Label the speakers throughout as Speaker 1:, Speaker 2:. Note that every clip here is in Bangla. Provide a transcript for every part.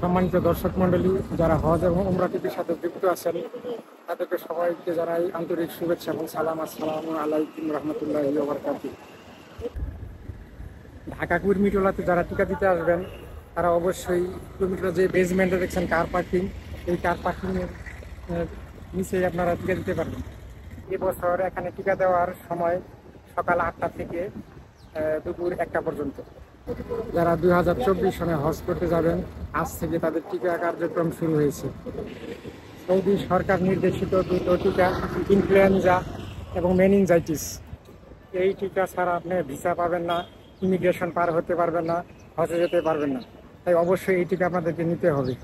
Speaker 1: সম্মানিত দর্শক মণ্ডলী, যারা হজ এবং উমরা টিভির সাথে যুক্ত আছেন, তাদেরকে সবাইকে জানাই আন্তরিক শুভেচ্ছা এবং সালাম। আসসালামু আলাইকুম রহমতুল্লাহি ওয়া বারাকাতুহু। ঢাকা কুর্মিটোলাতে যারা টিকা দিতে আসবেন, তারা অবশ্যই কুর্মিটোলা যে বেসমেন্টে দেখছেন কার পার্কিং, এই কার পার্কিংয়ের নিচে আপনারা টিকা দিতে পারবেন। এবছর এখানে টিকা দেওয়ার সময় সকাল 8টা থেকে দুপুর 1টা পর্যন্ত। যারা 2024 সনে হজ করতে যাবেন, আজ থেকে তাদের টিকা কার্যক্রম শুরু হয়েছে। সৌদি সরকার নির্দেশিত দুটো টিকা, ইনফ্লুয়েঞ্জা এবং মেনিনজাইটিস। এই টিকা ছাড়া আপনি ভিসা পাবেন না, ইমিগ্রেশন পার হতে পারবেন না, হজে যেতে পারবেন না। তাই অবশ্যই এই টিকা আপনাদেরকে নিতে হবে।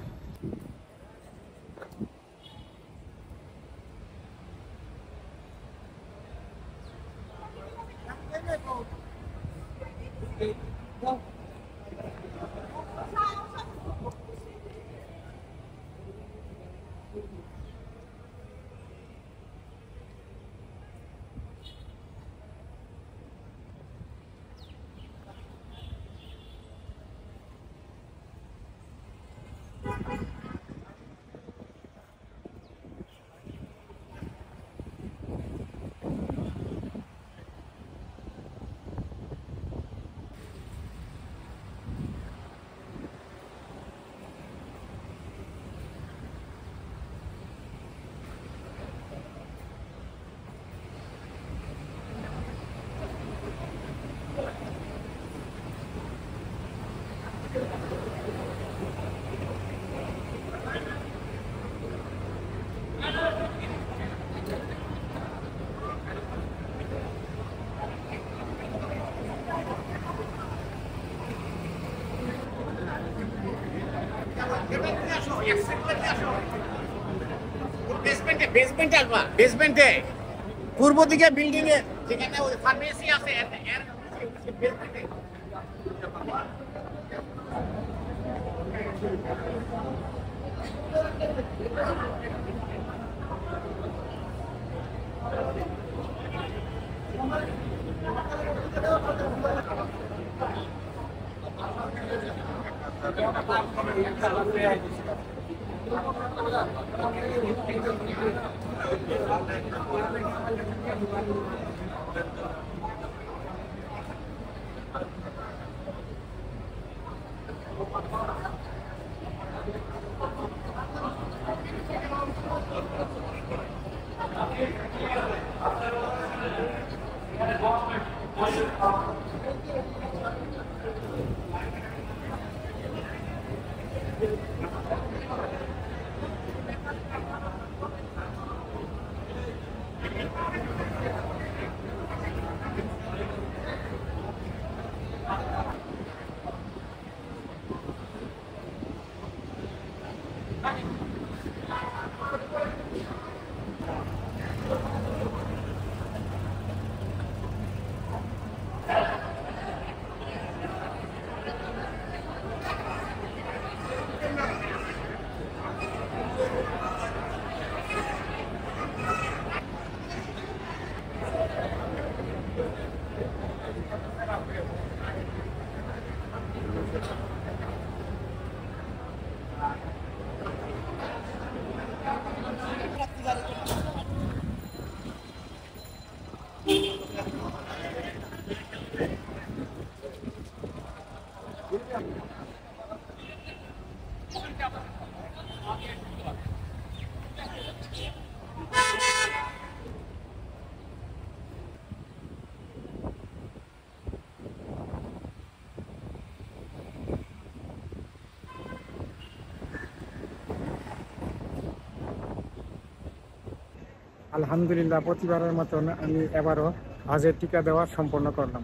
Speaker 2: বেসমেন্টে পূর্ব দিকে বিল্ডিং এ যেখানে ওই ফার্মেসি আছে এর বেসমেন্টে।
Speaker 1: আলহামদুলিল্লাহ, প্রতিবারের মতন আমি এবারও হজের টিকা দেওয়া সম্পন্ন করলাম।